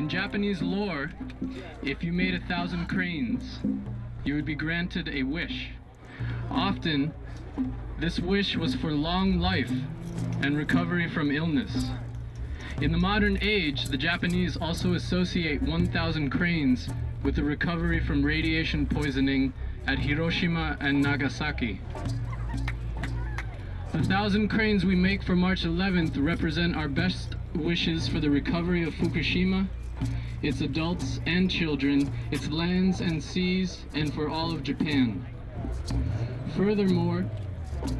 In Japanese lore, if you made 1,000 cranes, you would be granted a wish. Often, this wish was for long life and recovery from illness. In the modern age, the Japanese also associate 1,000 cranes with the recovery from radiation poisoning at Hiroshima and Nagasaki. The 1,000 cranes we make for March 11th represent our best wishes for the recovery of Fukushima, its adults and children, its lands and seas, and for all of Japan. Furthermore,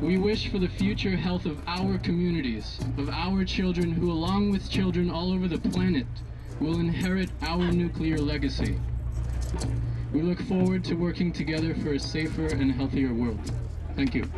we wish for the future health of our communities, of our children who, along with children all over the planet, will inherit our nuclear legacy. We look forward to working together for a safer and healthier world. Thank you.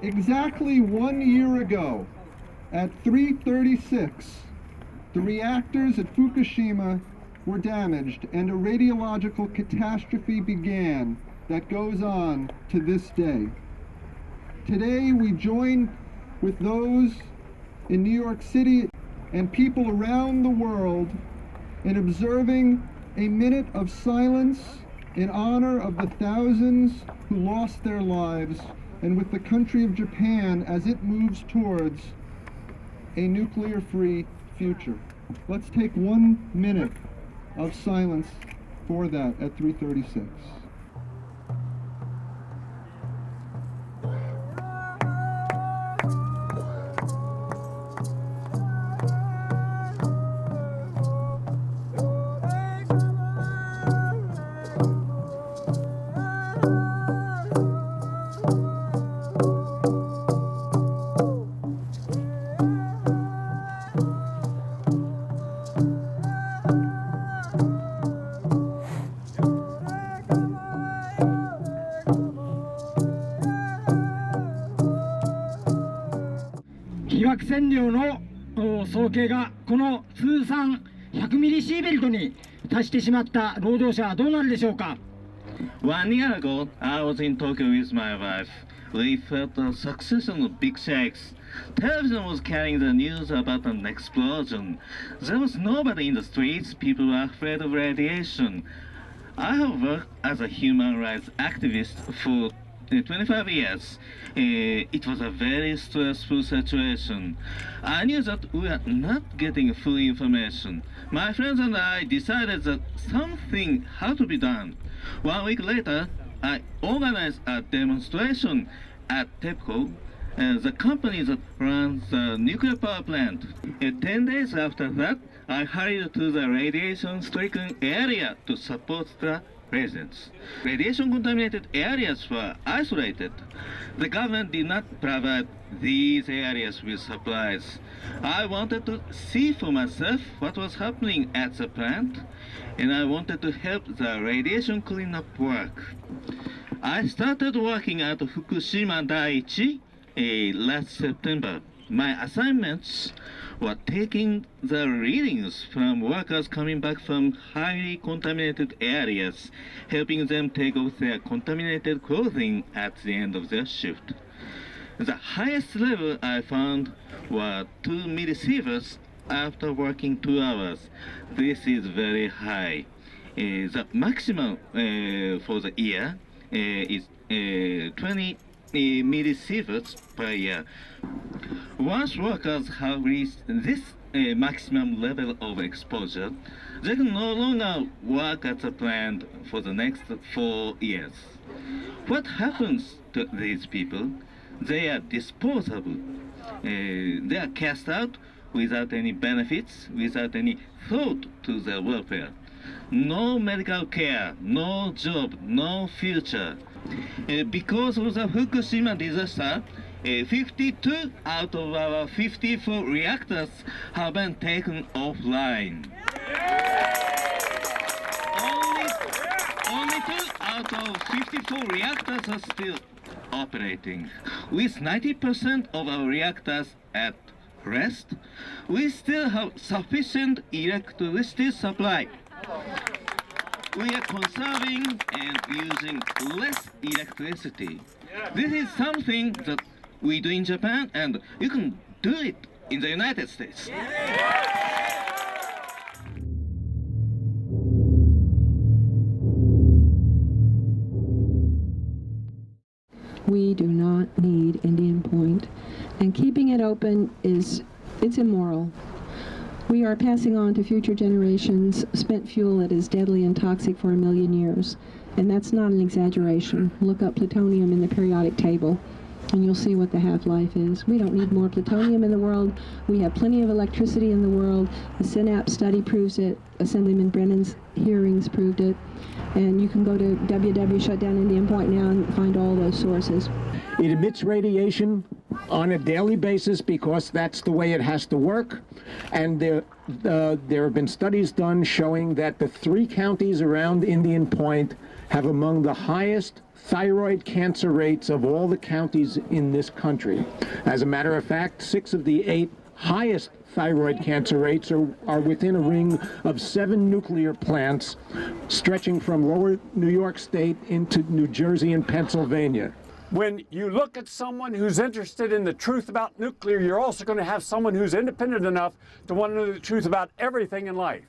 Exactly 1 year ago, at 3:36, the reactors at Fukushima were damaged and a radiological catastrophe began that goes on to this day. Today we join with those in New York City and people around the world in observing a minute of silence in honor of the thousands who lost their lives, and with the country of Japan as it moves towards a nuclear-free future. Let's take 1 minute of silence for that at 3:36.被爆線量の総計がこの通算100ミリシーベルトに達してしまった労働者はどうなるでしょうか。 1 year ago, I was in Tokyo with my wife. We felt the succession of big shakes. Television was carrying the news about an explosion. There was nobody in the streets. People were afraid of radiation. I have worked as a human rights activist for 25 years. It was a very stressful situation. I knew that we were not getting full information. My friends and I decided that something had to be done. 1 week later, I organized a demonstration at TEPCO, the company that runs the nuclear power plant. 10 days after that, I hurried to the radiation-stricken area to support the residents. Radiation-contaminated areas were isolated. The government did not provide these areas with supplies. I wanted to see for myself what was happening at the plant, and I wanted to help the radiation cleanup work. I started working at Fukushima Daiichi last September. My assignments were taking the readings from workers coming back from highly contaminated areas, helping them take off their contaminated clothing at the end of their shift. The highest level I found were 2 millisieverts after working 2 hours. This is very high. The maximum for the year is 20 millisieverts per year. Once workers have reached this maximum level of exposure, they can no longer work at the plant for the next 4 years. What happens to these people? They are disposable. They are cast out without any benefits, without any thought to their welfare. no medical care, no job, no future. Because of the Fukushima disaster, 52 out of our 54 reactors have been taken offline. Only 2 out of 54 reactors are still operating. With 90% of our reactors at rest, we still have sufficient electricity supply. We are conserving and using less electricity. This is something that we do in Japan, and you can do it in the United States. We do not need Indian Point, and keeping it open it's immoral. We are passing on to future generations spent fuel that is deadly and toxic for 1 million years, and that's not an exaggeration. Look up plutonium in the periodic table, and you'll see what the half-life is. We don't need more plutonium in the world. We have plenty of electricity in the world. The SYNAPS study proves it. Assemblyman Brennan's hearings proved it. And you can go to www.shutdownindian.point now and find all those sources. It emits radiation on a daily basis because that's the way it has to work. And there have been studies done showing that the 3 counties around Indian Point have among the highest thyroid cancer rates of all the counties in this country. As a matter of fact, 6 of the 8 highest thyroid cancer rates are within a ring of 7 nuclear plants stretching from lower New York State into New Jersey and Pennsylvania. When you look at someone who's interested in the truth about nuclear, you're also going to have someone who's independent enough to want to know the truth about everything in life.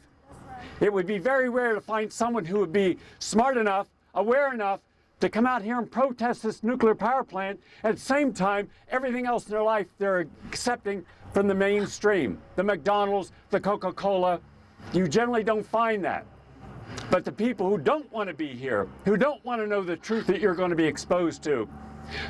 It would be very rare to find someone who would be smart enough, aware enough to come out here and protest this nuclear power plant. At the same time, everything else in their life they're accepting from the mainstream, the McDonald's, the Coca-Cola. You generally don't find that. But the people who don't want to be here, who don't want to know the truth that you're going to be exposed to,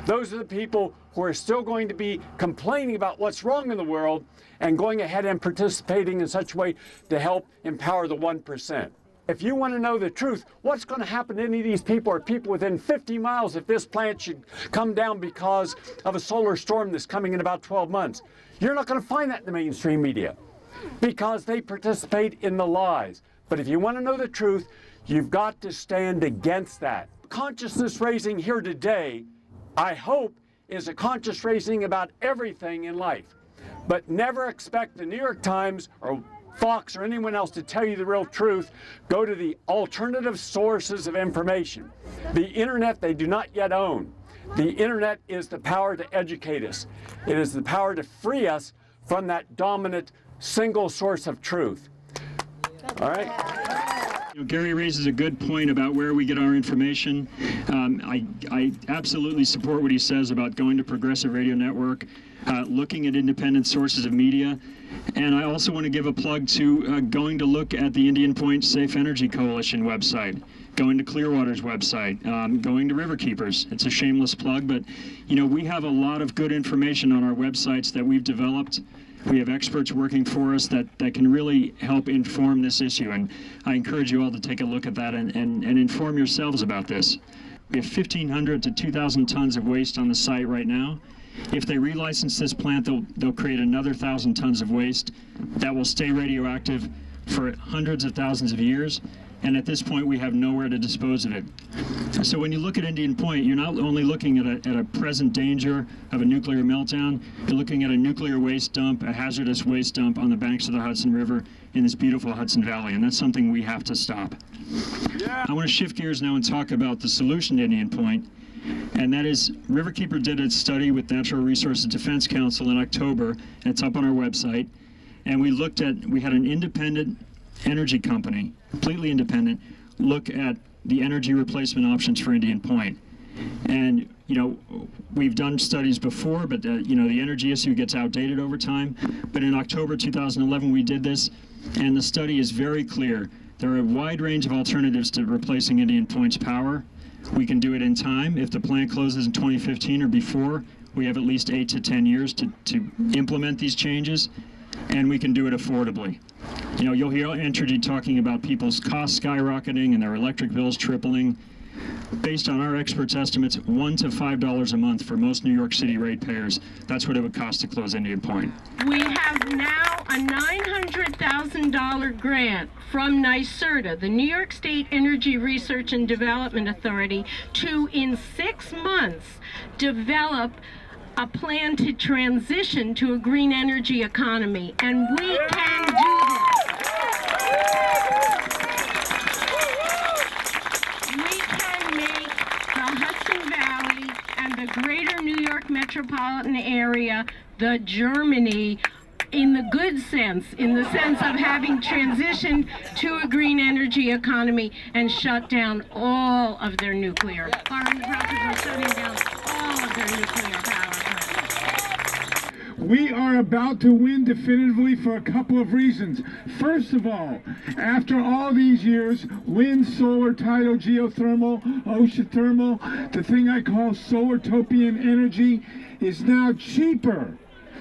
those are the people who are still going to be complaining about what's wrong in the world and going ahead and participating in such a way to help empower the 1%. If you want to know the truth, what's going to happen to any of these people or people within 50 miles if this plant should come down because of a solar storm that's coming in about 12 months? You're not going to find that in the mainstream media because they participate in the lies. But if you want to know the truth, you've got to stand against that. Consciousness raising here today, I hope, is a conscious raising about everything in life. But never expect the New York Times or Fox or anyone else to tell you the real truth. Go to the alternative sources of information. The internet they do not yet own. The internet is the power to educate us. It is the power to free us from that dominant single source of truth. All right? Gary raises a good point about where we get our information. I absolutely support what he says about going to Progressive Radio Network, looking at independent sources of media, and I also want to give a plug to going to look at the Indian Point Safe Energy Coalition website, going to Clearwater's website, going to Riverkeepers. It's a shameless plug, but we have a lot of good information on our websites that we've developed. We have experts working for us that can really help inform this issue, and I encourage you all to take a look at that and inform yourselves about this. We have 1,500 to 2,000 tons of waste on the site right now. If they relicense this plant, they'll create another 1,000 tons of waste that will stay radioactive for hundreds of thousands of years, and at this point we have nowhere to dispose of it. So when you look at Indian Point, you're not only looking at a present danger of a nuclear meltdown, you're looking at a nuclear waste dump, a hazardous waste dump on the banks of the Hudson River in this beautiful Hudson Valley, and that's something we have to stop. Yeah. I want to shift gears now and talk about the solution to Indian Point, and that is Riverkeeper did a study with Natural Resources Defense Council in October, and it's up on our website, and we had an independent energy company, completely independent, look at the energy replacement options for Indian Point. And we've done studies before, but the energy issue gets outdated over time. But in October 2011 we did this, and the study is very clear. There are a wide range of alternatives to replacing Indian Point's power. We can do it in time. If the plant closes in 2015 or before, we have at least 8 to 10 years to implement these changes, and we can do it affordably. You know, you'll hear Entergy talking about people's costs skyrocketing and their electric bills tripling. Based on our experts' estimates, $1 to $5 a month for most New York City ratepayers. That's what it would cost to close Indian Point. We have now a $900,000 grant from NYSERDA, the New York State Energy Research and Development Authority, to, in 6 months, develop a plan to transition to a green energy economy. And we can do this. We can make the Hudson Valley and the greater New York metropolitan area the Germany in the good sense, in the sense of having transitioned to a green energy economy and shut down all of their nuclear. Are in the process of shutting down all of their nuclear power plants. We are about to win definitively for a couple of reasons. First of all, after all these years, wind, solar, tidal, geothermal, oceanothermal, the thing I call solar-topian energy is now cheaper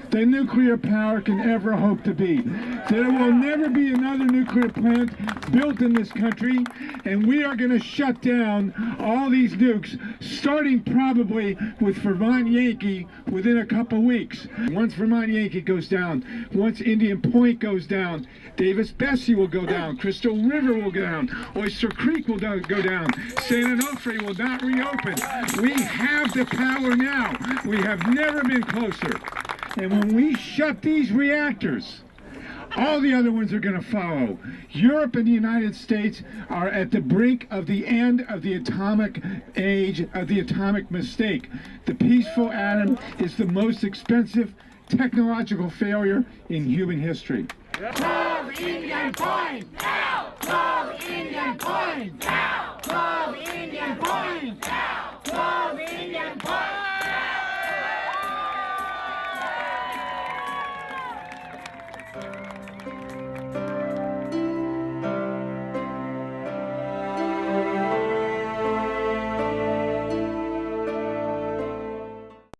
than nuclear power can ever hope to be. There will never be another nuclear plant built in this country, and we are going to shut down all these nukes, starting probably with Vermont Yankee within a couple weeks. Once Vermont Yankee goes down, once Indian Point goes down, Davis-Besse will go down, Crystal River will go down, Oyster Creek will go down, San Onofre will not reopen. We have the power now. We have never been closer. And when we shut these reactors, all the other ones are going to follow. Europe and the United States are at the brink of the end of the atomic age, of the atomic mistake. The peaceful atom is the most expensive technological failure in human history. Close Indian Point now! Close Indian Point now! Close Indian Point now! Close Indian Point!